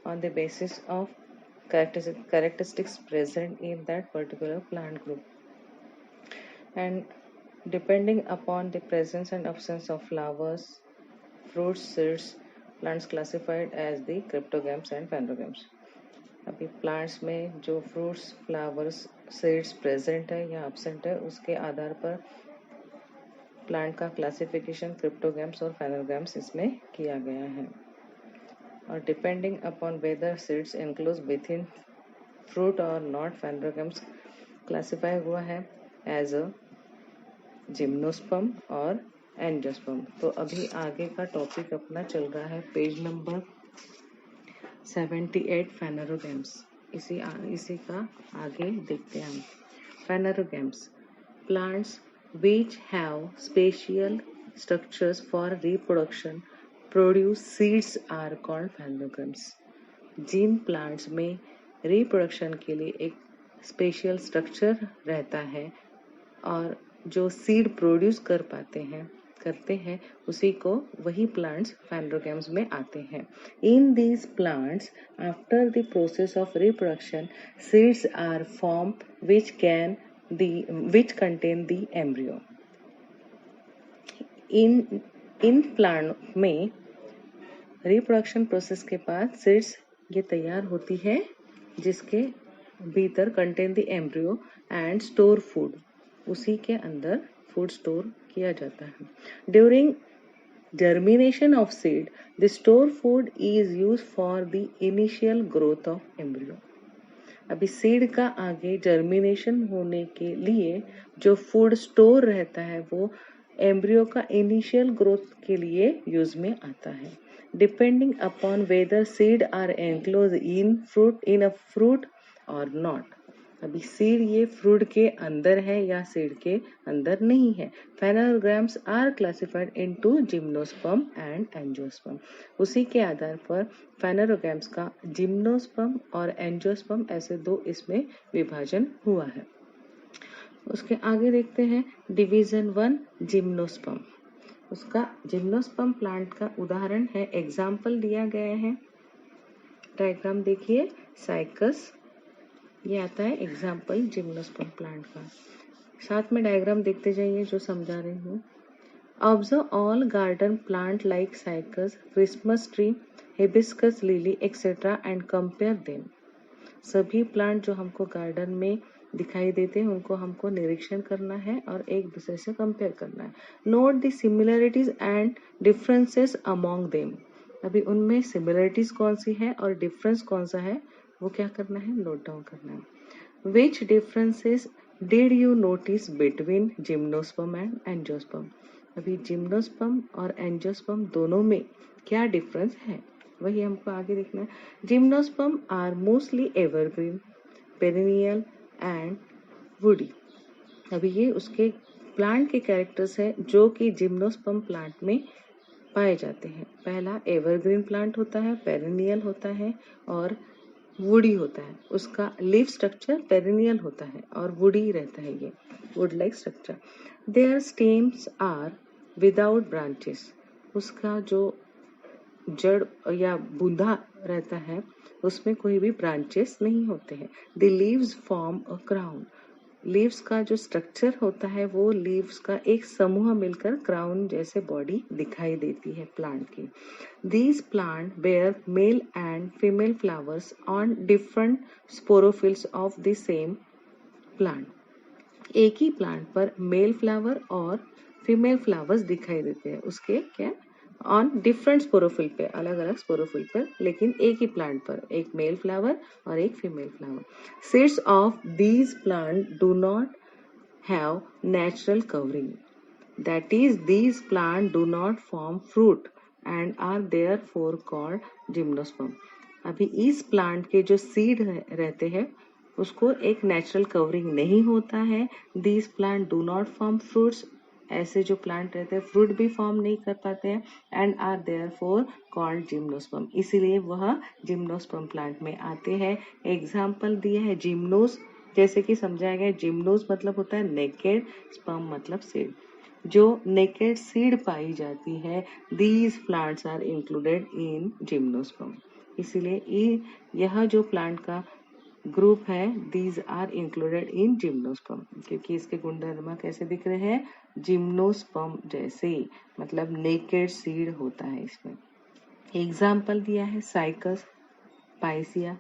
on the basis of characteristics present in that particular plant group, and depending upon the presence and absence of flowers, fruits, seeds, plants classified as the cryptogams and phanerogams. अभी plants में जो fruits, flowers, seeds present है या absent है, उसके आधार पर plant का classification cryptogams और फेनोग्राम्स इसमें किया गया है. और depending upon weather seeds include with in fruit or not, फेनोग्राम्स classify हुआ है एज अ जिम्नोस्पर्म और एंजियोस्पर्म. तो अभी आगे का टॉपिक अपना चल रहा है पेज नंबर 78 फेनोग्राम्स. इसी का आगे देखते हैं हम. फेनोग्राम्स, plants which have special structures for reproduction produce seeds are called phanerogams. जिन प्लांट्स में रिप्रोडक्शन के लिए एक स्पेशल स्ट्रक्चर रहता है और जो सीड प्रोड्यूस करते हैं उसी को वही प्लांट्स फेनोग्राम्स में आते हैं. In these plants after the process of reproduction seeds are form which contain the embryo. इन प्लांट में रिप्रोडक्शन प्रोसेस के बाद सीड्स ये तैयार होती है जिसके भीतर contain the embryo and store food. उसी के अंदर फूड स्टोर किया जाता है. During germination of seed, the store food is used for the initial growth of embryo. अभी सीड का आगे जर्मिनेशन होने के लिए जो फूड स्टोर रहता है वो एम्ब्रियो का इनिशियल ग्रोथ के लिए यूज में आता है. Depending upon whether seed are enclose in a fruit or not. अभी सीड ये फ्रूट के अंदर है या सीड के अंदर नहीं है. Phenograms are classified into gymnosperm and angiosperm. उसी के आधार पर फेनोग्राम्स का जिम्नोस्पर्म और एंजियोस्पर्म ऐसे दो इसमें विभाजन हुआ है. उसके आगे देखते हैं डिवीजन 1 जिम्नोस्पर्म. उसका जिम्नोस्पर्म प्लांट का उदाहरण है, एग्जाम्पल दिया गया है. डायग्राम देखिए, साइकस ये आता है एग्जाम्पल जिम्नोस्पर्म प्लांट का. साथ में डायग्राम देखते जाइए जो समझा रही हूँ. Observe all garden plant like cycas, Christmas tree, hibiscus lily etcetera and compare them. सभी प्लांट जो हमको गार्डन में दिखाई देते हैं उनको हमको निरीक्षण करना है और एक दूसरे से कंपेयर करना है. Note the similarities and differences among them. अभी उनमें सिमिलरिटीज कौन सी है और डिफरेंस कौन सा है वो क्या करना है, नोट डाउन करना है. Which differences did you notice between gymnosperm and angiosperm. अभी जिम्नोस्पर्म और एंजियोस्पर्म दोनों में क्या डिफरेंस है वही हमको आगे देखना है. Gymnosperm are mostly evergreen, perennial and woody. अभी ये उसके प्लांट के कैरेक्टर्स है जो कि जिम्नोस्पर्म प्लांट में पाए जाते हैं. पहला एवरग्रीन प्लांट होता है, पेरिनियल होता है और वुडी होता है. उसका लीफ स्ट्रक्चर पेरिनियल होता है और वुडी रहता है, ये wood like structure. Their stems are without branches. उसका जो जड़ या बूंदा रहता है उसमें कोई भी ब्रांचेस नहीं होते हैं. The leaves form a crown. Leaves का जो स्ट्रक्चर होता है वो लीव्स का एक समूह मिलकर क्राउन जैसे बॉडी दिखाई देती है प्लांट की. These plants bear male and female flowers on different sporophyls of the same plant. एक ही प्लांट पर मेल फ्लावर और फीमेल फ्लावर्स दिखाई देते हैं. उसके क्या ऑन डिफरेंट स्पोरोफिल पे, अलग अलग स्पोरोफिल पर, लेकिन एक ही प्लांट पर एक मेल फ्लावर और एक female flower. Seeds of these plant do not have natural covering. That is these plant do not form fruit and are therefore called gymnosperm. अभी इस प्लांट के जो सीड रहते हैं उसको एक नेचुरल कवरिंग नहीं होता है. These plant do not form fruits. ऐसे जो प्लांट रहते हैं फ्रूट भी फॉर्म नहीं कर पाते हैं and are therefore called gymnosperm. इसीलिए वह जिम्नोस्पर्म प्लांट में आते हैं. एग्जाम्पल दिए है जिम्नोस, जैसे कि समझाया गया. जिम्नोस मतलब होता है नेकेड, स्पर्म मतलब सीड. जो नेकेड सीड पाई जाती है, these plants are included in gymnosperm. इसीलिए यह जो प्लांट का ग्रुप है these are included in gymnosperm, क्योंकि इसके गुणधर्म कैसे दिख रहे हैं, जिम्नोस्पर्म जैसे, मतलब नेकेड सीड होता है इसमें। एग्जाम्पल दिया है साइकस, पाइसिया,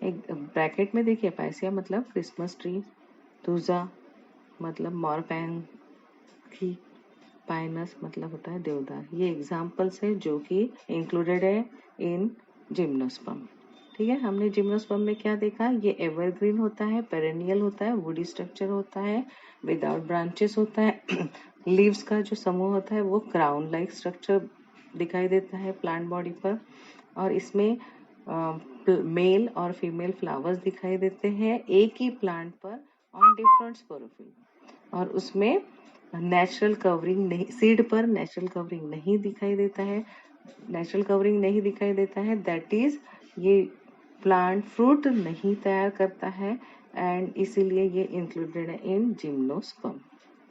एक ब्रैकेट में देखिए, पाइसिया मतलब क्रिसमस ट्री, तुजा मतलब मोरपैंखी, पाइनस मतलब होता है देवदार। ये एग्जाम्पल्स है जो कि इंक्लूडेड है इन जिम्नोस्पर्म। ठीक है, हमने जिम्नोस्पर्म में क्या देखा, ये एवरग्रीन होता है, पेरेनियल होता है, वुडी स्ट्रक्चर होता है, विदाउट ब्रांचेस होता है। लीव्स का जो समूह होता है वो क्राउन लाइक स्ट्रक्चर दिखाई देता है प्लांट बॉडी पर, और इसमें मेल और फीमेल फ्लावर्स दिखाई देते हैं एक ही प्लांट पर ऑन डिफरेंट स्पोरोफिल, और उसमें नेचुरल कवरिंग नहीं, सीड पर नेचुरल कवरिंग नहीं दिखाई देता है, नेचुरल कवरिंग नहीं दिखाई देता है, दैट इज ये प्लांट फ्रूट नहीं तैयार करता है, एंड इसीलिए ये इंक्लूडेड है इन जिम्नोस्पर्म।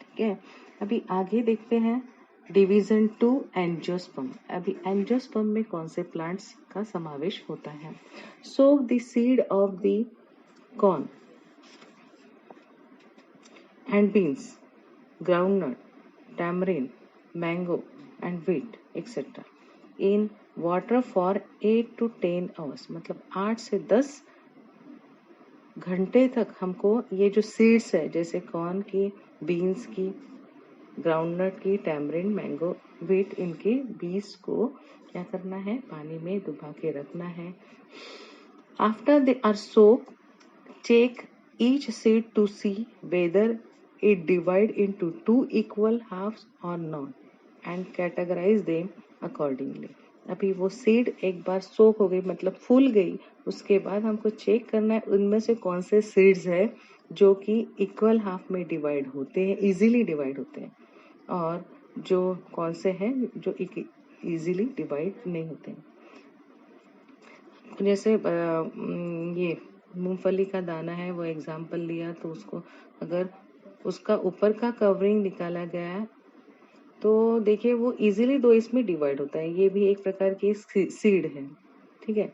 ठीक है, अभी आगे देखते हैं डिवीजन 2 एंजियोस्पर्म। अभी एंजियोस्पर्म में कौन से प्लांट्स का समावेश होता है। So the seed of the corn and beans, groundnut, tamarind, mango and wheat etc. in water for 8 to 10 hours, मतलब 8 से 10 घंटे तक हमको ये जो सीड्स है, जैसे कॉर्न की, बीन्स की, ग्राउंडनट की, टैमरिन, मैंगो, व्हीट, इनके बीज को क्या करना है, पानी में डुबा के रखना है। After they are soak, check each seed to see whether it divide into 2 equal halves or not and categorize them accordingly. अभी वो सीड एक बार सोक हो गई, मतलब फूल गई, उसके बाद हमको चेक करना है उनमें से कौन से सीड्स है जो कि इक्वल हाफ में डिवाइड होते हैं, इजीली डिवाइड होते हैं, और जो कौन से हैं जो इजीली डिवाइड नहीं होते हैं। जैसे ये मूंगफली का दाना है, वो एग्जाम्पल लिया, तो उसको अगर उसका ऊपर का कवरिंग निकाला गया तो देखिए वो इजीली 2 इसमें डिवाइड होता है, ये भी एक प्रकार की सीड है। ठीक है,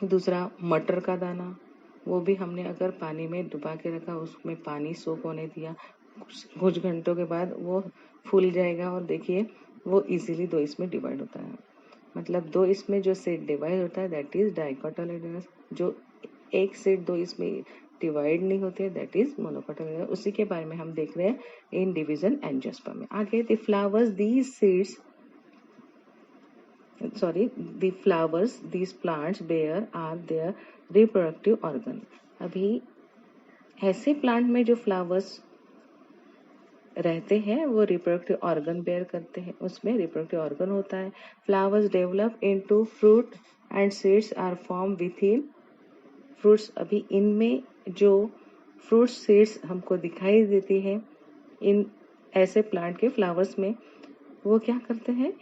दूसरा मटर का दाना, वो भी हमने अगर पानी में डुबा के रखा, उसमें पानी सोख होने दिया, कुछ घंटों के बाद वो फूल जाएगा, और देखिए वो इजीली 2 इसमें डिवाइड होता है, मतलब 2 इसमें जो सीड डिवाइड होता है दैट इज डाइकोटिलेडोनस, जो एक सीड 2 इसमें डिवाइड नहीं होते दैट इज मोनोकोटिलेडोनस। उसी के बारे में हम देख रहे हैं इन डिवीजन एंजियोस्पर्म में। आगे the flowers these seeds, the flowers these plants bear are their reproductive organ। अभी ऐसे प्लांट में जो फ्लावर्स रहते हैं वो रिप्रोडक्टिव ऑर्गन बेयर करते हैं, उसमें रिप्रोडक्टिव ऑर्गन होता है। Flowers develop into fruit and seeds are form within fruits. अभी इनमें जो फ्रूट सीड्स हमको दिखाई देती है इन ऐसे प्लांट के फ्लावर्स में, वो क्या करते हैं,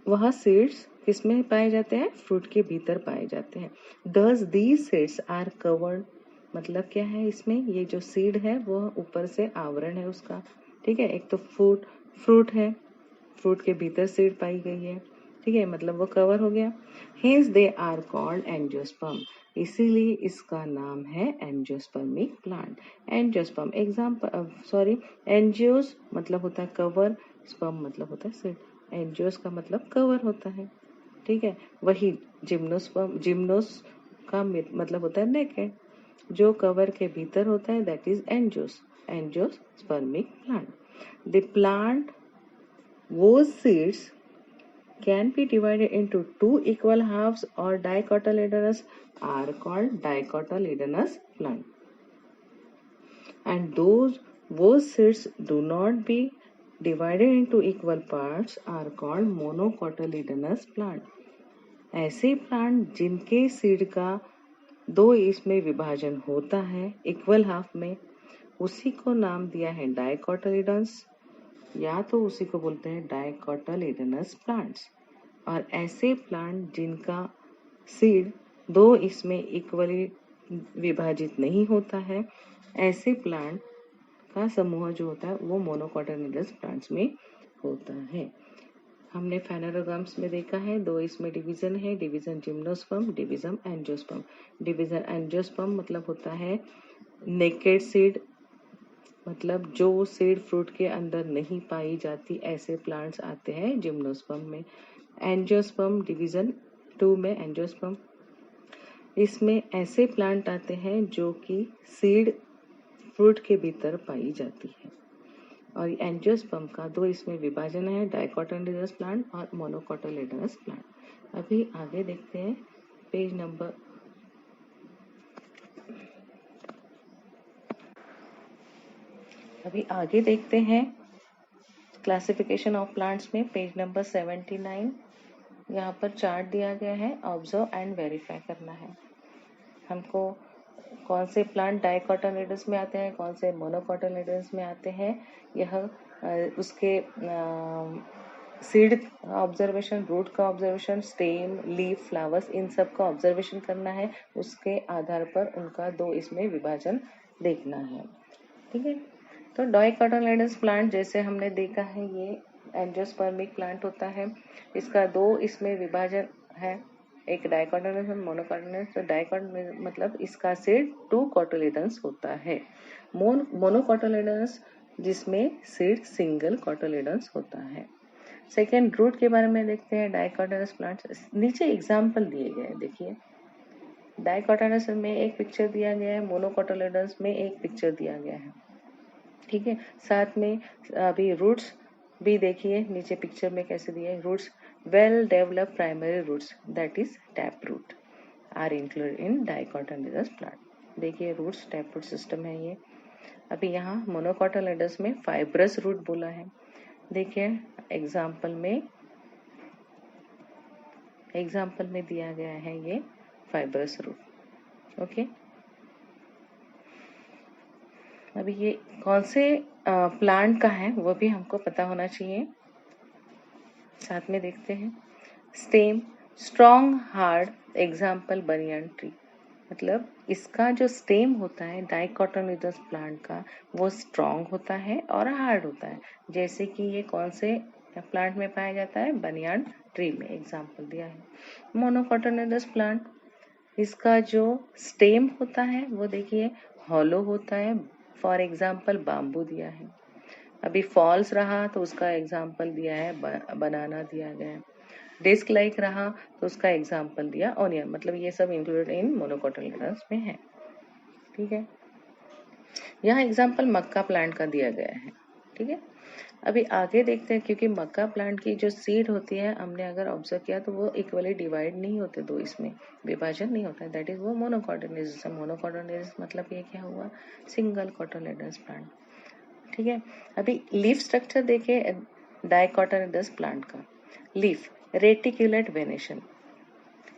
वह सीड्स किसमें पाए जाते हैं, फ्रूट के भीतर पाए जाते हैं। दस दीज सीड्स आर कवर्ड, मतलब क्या है इसमें, ये जो सीड है वो ऊपर से आवरण है उसका। ठीक है, एक तो फ्रूट है, फ्रूट के भीतर सीड पाई गई है, ठीक है, मतलब वो कवर हो गया। Hence they are called angiosperm, इसीलिए इसका नाम है angiospermic plant. Angiosperm example angios मतलब होता है कवर, स्पर्म मतलब होता है सीड, एंजियोस का मतलब कवर होता है। ठीक है, वही जिम्नोस्पर्म, जिम्नोस का मतलब होता है नेकेड, जो कवर के भीतर होता है that is angios, angiospermic plant. The plant whose seeds can be divided into 2 equal halves or dicotyledonous are called dicotyledonous plant, and those whose seeds do not be divided into equal parts are called monocotyledonous plant। ऐसे plant जिनके seed का 2 इसमें विभाजन होता है equal half में, उसी को नाम दिया है डाइकोटिलेडन्स, या तो उसी को बोलते हैं डाइकोटिलेडनस प्लांट्स। और ऐसे प्लांट जिनका सीड 2 इसमें इक्वली विभाजित नहीं होता है, ऐसे प्लांट का समूह जो होता है वो मोनोकोटिलेडनस प्लांट्स में होता है। हमने फेनोरोगाम्स में देखा है, दो इसमें डिवीजन है, division gymnosperm, division angiosperm. Division angiosperm मतलब होता है नेकेड सीड, मतलब जो सीड फ्रूट के अंदर नहीं पाई जाती, ऐसे प्लांट्स आते हैं जिम्नोस्पर्म में। एंजियोस्पर्म डिवीजन 2 में एंजियोस्पर्म, इसमें ऐसे प्लांट आते हैं जो कि सीड फ्रूट के भीतर पाई जाती है। और एंजियोस्पर्म का दो इसमें विभाजन है, डाइकोटिलेडोनस प्लांट और मोनोकोटिलेडोनस प्लांट। अभी आगे देखते हैं page number classification of plants में पेज नंबर 79। यहाँ पर चार्ट दिया गया है, ऑब्जर्व एंड वेरीफाई करना है हमको। कौन से प्लांट डाइकोटिलेडोनस में आते हैं, कौन से मोनोकोटिलेडोनस में आते हैं, यह उसके सीड ऑब्जर्वेशन, रूट का ऑब्जर्वेशन, स्टेम, लीफ, फ्लावर्स, इन सब का ऑब्जर्वेशन करना है। उसके आधार पर उनका दो इसमें विभाजन देखना है। ठीक है, तो डाइकोटिलेडोनस प्लांट जैसे हमने देखा है, ये एंजियोस्पर्मिक प्लांट होता है। इसका दो इसमें विभाजन है, एक डाइकोटिलेडोनस और मोनोकोटिलेडोनस। तो डाइकोटिलेडोनस मतलब इसका सीड 2 कोटिलेडोनस होता है। मोनोकोटिलेडोनस जिसमें सीड सिंगल कोटिलेडोनस होता है। सेकेंड, रूट के बारे में देखते हैं। डाइकोटिलेडोनस प्लांट्स नीचे एग्जाम्पल दिए गए हैं, देखिए। डाइकोटिलेडोनस में एक पिक्चर दिया गया है, मोनोकोटिलेडोनस में एक पिक्चर दिया गया है। ठीक है, साथ में अभी रूट्स भी देखिए नीचे पिक्चर में कैसे दिए। Roots, well developed primary roots that is tap root are included in dicotyledonous plant. देखिए रूट्स टैप रूट सिस्टम है ये। अभी यहाँ मोनोकोटिलेडोनस में फाइब्रस रूट बोला है। देखिए एग्जाम्पल में दिया गया है ये फाइब्रस रूट। ओके, अभी ये कौन से प्लांट का है वो भी हमको पता होना चाहिए। साथ में देखते हैं। Stem strong hard, example banyan tree, मतलब इसका जो स्टेम होता है डाइकोटिलेडोनस प्लांट का, वो स्ट्रॉन्ग होता है और हार्ड होता है। जैसे कि ये कौन से प्लांट में पाया जाता है, बनियान ट्री में एग्जाम्पल दिया है। मोनोकोटिलेडोनस प्लांट, इसका जो स्टेम होता है वो देखिए हॉलो होता है, फॉर एग्जाम्पल बाम्बू दिया है। अभी फॉल्स रहा तो उसका एग्जाम्पल दिया है बनाना दिया गया है। डिस्क लाइक रहा तो उसका एग्जाम्पल दिया ऑनियन, मतलब ये सब इंक्लूडेड इन मोनोकोटिलेडोनस में है। ठीक है, यहाँ एग्जाम्पल मक्का प्लांट का दिया गया है। ठीक है, अभी आगे देखते हैं, क्योंकि मक्का प्लांट की जो सीड होती है हमने अगर ऑब्जर्व किया तो वो इक्वली डिवाइड नहीं होते, दो इसमें विभाजन नहीं होता है, दैट इज वो मोनोकोटिलेडोनस। मोनोकोटिलेडोनस मतलब ये क्या हुआ, सिंगल कोटिलेडोनस प्लांट। ठीक है, अभी लीफ स्ट्रक्चर देखिए डाइकोटिलेडोनस प्लांट का। लीफ रेटिकुलेट वेनेशन,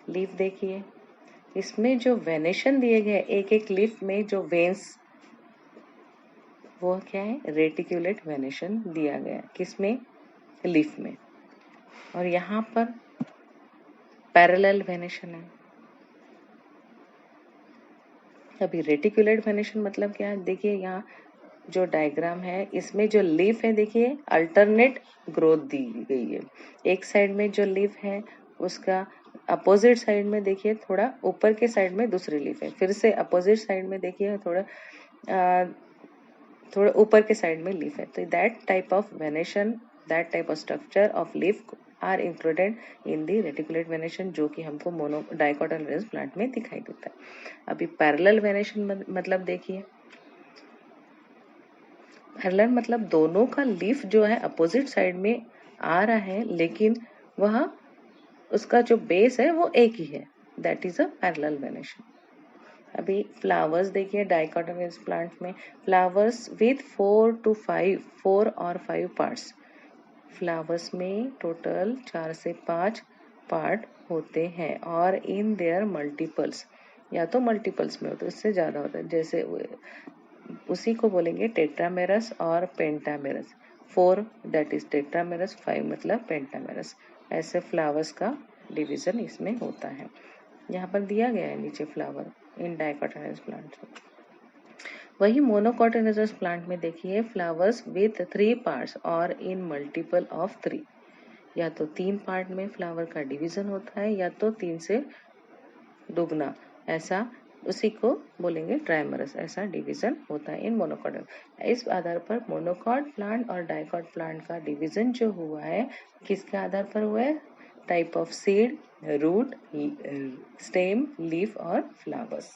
लीफ देखिए इसमें जो वेनेशन दिए गए एक एक लीफ में जो वेन्स, वो क्या है, रेटिकुलेट वेनेशन दिया गया किसमें, लीफ में। और यहाँ पर पैरेलल वेनेशन है। अभी रेटिकुलेट वेनेशन मतलब क्या है, देखिए यहाँ जो डायग्राम है इसमें जो लीफ है देखिए अल्टरनेट ग्रोथ दी गई है। एक साइड में जो लीफ है उसका अपोजिट साइड में देखिए थोड़ा ऊपर के साइड में दूसरी लीफ है, फिर से अपोजिट साइड में देखिए थोड़ा ऊपर के साइड में लीफ है। तो that type of venation, that type of structure of leaf are included in the reticulate venation, जो कि हमको मोनो डाइकोटिलेडोनस प्लांट में दिखाई देता है। अभी पैरेलल वेनेशन मतलब देखिए, पैरेलल मतलब दोनों का लीफ जो है अपोजिट साइड में आ रहा है, लेकिन वह उसका जो बेस है वो एक ही है, that is a parallel venation. अभी फ्लावर्स देखिए डाइकोटिलेडोनस प्लांट में, फ्लावर्स विथ 4 और 5 पार्ट्स। फ्लावर्स में टोटल 4 से 5 पार्ट होते हैं और इन देयर मल्टीपल्स, या तो मल्टीपल्स में होते, इससे ज्यादा होता है, जैसे उसी को बोलेंगे टेट्रामेरस और पेंटामेरस। 4 दैट इज टेट्रामेरस, 5 मतलब पेंटामेरस। ऐसे फ्लावर्स का डिवीजन इसमें होता है। यहाँ पर दिया गया है नीचे फ्लावर इन डाइकोटिलेडोनस प्लांट। वही मोनोकोटिलेडोनस प्लांट में देखिए फ्लावर्स विथ 3 पार्ट्स और इन मल्टीपल ऑफ 3। या तो 3 पार्ट में फ्लावर का डिवीजन होता है या तो 3 से दुगना, ऐसा उसी को बोलेंगे ट्राइमरस, ऐसा डिवीजन होता है इन मोनोकॉट। इस आधार पर मोनोकॉट प्लांट और डाइकॉट प्लांट का डिवीजन जो हुआ है किसके आधार पर हुआ है? Type of seed, root, stem, leaf और फ्लावर्स।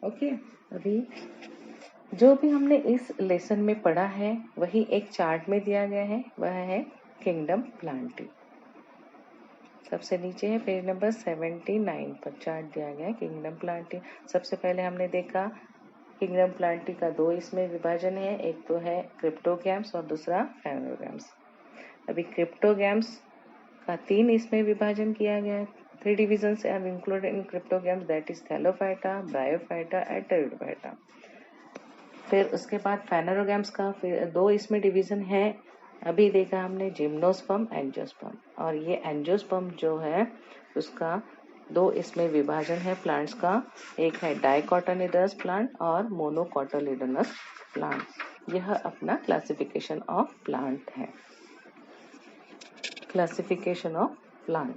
ओके, अभी जो भी हमने इस लेसन में पढ़ा है वही एक चार्ट में दिया गया है, वह है किंगडम प्लांटी। सबसे नीचे है पेज नंबर 79 पर चार्ट दिया गया है किंगडम प्लांटी। सबसे पहले हमने देखा किंगडम प्लांटी का 2 इसमें विभाजन है, एक तो है क्रिप्टोगैम्स और दूसरा फेनोगैम्स। अभी क्रिप्टोगैम्स का 3 इसमें विभाजन किया गया है। 3 divisions are included in cryptogams, that is thallophyta, bryophyta and pteridophyta। फिर उसके बाद फेनोगैम्स का फिर 2 इसमें डिवीजन है। अभी देखा हमने जिम्नोस्पर्म, एंजियोस्पर्म, और ये एंजियोस्पर्म जो है उसका 2 इसमें विभाजन है प्लांट्स का, एक है डाइकोटानिडस प्लांट और मोनोकोटालिडनस प्लांट। यह अपना क्लासिफिकेशन ऑफ प्लांट है। क्लासिफिकेशन ऑफ प्लांट,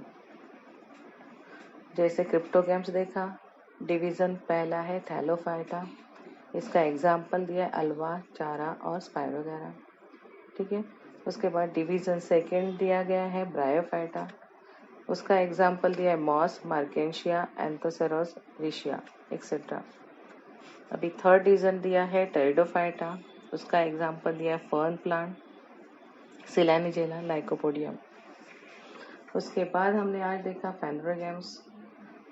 जैसे क्रिप्टोगैम्स देखा, डिवीजन पहला है थैलोफाइटा, इसका एग्जाम्पल दिया अल्वा, चारा और स्पाइरोगैरा। ठीक है, उसके बाद डिवीजन सेकेंड दिया गया है ब्रायोफाइटा, उसका एग्जाम्पल दिया है मॉस, मार्केंशिया, एंथोसेरोस, रिशिया एक्सेट्रा। अभी थर्ड डिवीजन दिया है टेरिडोफाइटा, उसका एग्जाम्पल दिया है फर्न प्लांट, सिलानिजेला, लाइकोपोडियम। उसके बाद हमने आज देखा फेनोगैम्स।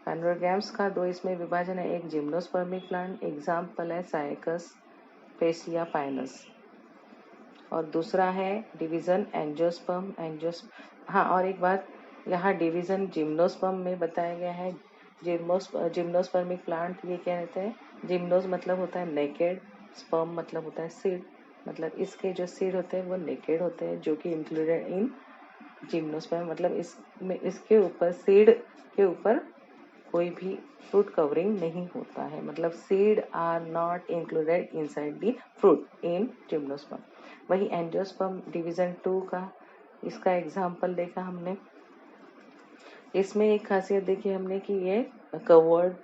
फेनोगैम्स का 2 इसमें विभाजन है, एक जिम्नोस्पर्मिक प्लांट, एग्जाम्पल है साइकस, पेसिया पाइनस, और दूसरा है डिवीजन एंजियोस्पर्म। हाँ, और एक बात, यहाँ डिवीजन जिम्नोस्पर्म में बताया गया है। जिम्नोस्पर्मिक प्लांट ये क्या रहते हैं? जिम्नोस मतलब होता है नेकेड, स्पर्म मतलब होता है सीड, मतलब इसके जो सीड होते हैं वो नेकेड होते हैं, जो कि इंक्लूडेड इन जिम्नोस्पर्म, मतलब इसके ऊपर सीड के ऊपर कोई भी फ्रूट कवरिंग नहीं होता है, मतलब seed are not included inside the fruit in gymnosperm. वही एंजियोस्पर्म डिवीजन 2 का, इसका एग्जाम्पल देखा हमने। इसमें एक खासियत देखी हमने कि ये कवर्ड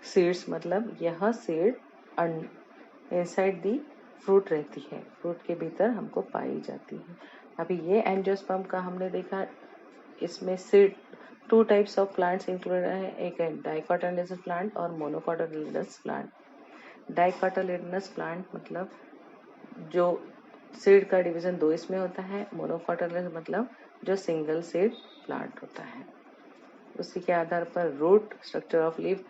सीड्स, मतलब यह सीड इनसाइड दी फ्रूट रहती है, फ्रूट के भीतर हमको पाई जाती है। अभी ये एंजियोस्पर्म का हमने देखा, इसमें seed 2 types of plants included है, एक है डाइकोटानिडस प्लांट और मोनोकोटालिडनस प्लांट। डाइकोटालिडनस प्लांट मतलब जो सीड का डिवीजन 2 इसमें होता है, मोनोकोटालिडनस मतलब जो सिंगल सीड प्लांट होता है। उसी के आधार पर root structure of leaf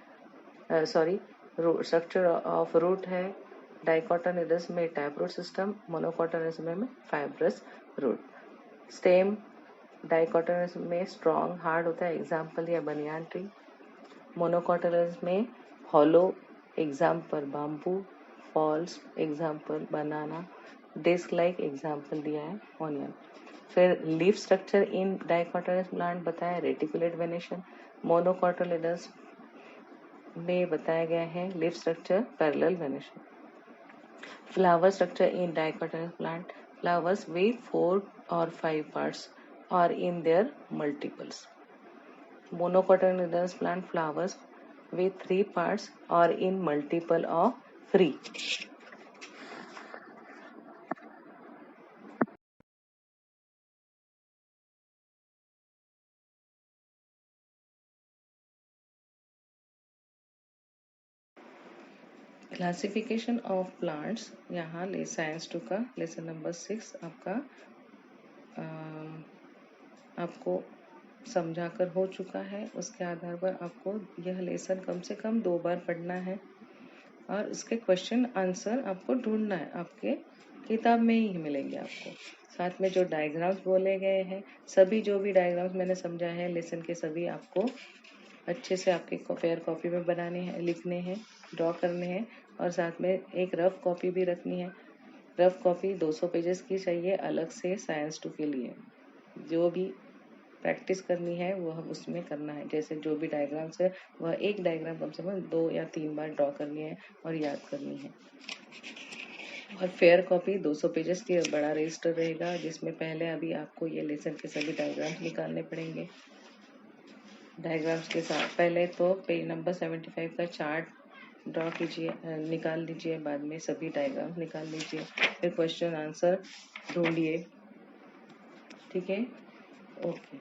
structure of root है, डाइकोटानिडस में टैपरूट सिस्टम, मोनोकोटालिडनस में फाइब्रस रूट। स्टेम डाइकोटानिडस में स्ट्रॉन्ग हार्ड होता है, एग्जाम्पल या बनियान ट्री। मोनोकोटालिडनस में hollow, example bamboo, false, example banana, disc like, example दिया है ऑनियन। फिर leaf structure in dicotyledonous plant बताया रेटिकुलेट वेनेशन। मोनोकोटालिडनस में बताया गया है leaf structure parallel venation. Flower structure in dicotyledonous plant, flowers with 4 or 5 parts or in their multiples. Monocotyledonous plant flowers with 3 parts or in multiple of 3. Classification of plants, यहाँ science 2 का lesson number 6 आपको समझाकर हो चुका है। उसके आधार पर आपको यह लेसन कम से कम 2 बार पढ़ना है और उसके क्वेश्चन आंसर आपको ढूंढना है, आपके किताब में ही मिलेंगे आपको। साथ में जो डायग्राम्स बोले गए हैं, सभी जो भी डायग्राम्स मैंने समझा है लेसन के, सभी आपको अच्छे से आपके फेयर कॉपी में बनाने हैं, लिखने हैं, ड्रॉ करने हैं, और साथ में एक रफ कॉपी भी रखनी है। रफ कॉपी 200 पेजेस की चाहिए अलग से साइंस 2 के लिए। जो भी प्रैक्टिस करनी है वह उसमें करना है, जैसे जो भी डायग्राम्स है वह एक डायग्राम कम से कम 2 या 3 बार ड्रॉ करनी है और याद करनी है। और फेयर कॉपी 200 पेजेस की बड़ा रजिस्टर रहेगा, जिसमें पहले अभी आपको ये लेसन के सभी डायग्राम्स निकालने पड़ेंगे। डायग्राम्स के साथ पहले तो पेज नंबर 75 का चार्ट ड्रॉ कीजिए, निकाल लीजिए, बाद में सभी डायग्राम निकाल लीजिए, फिर क्वेश्चन आंसर ढूंढिए। ठीक है, ओके।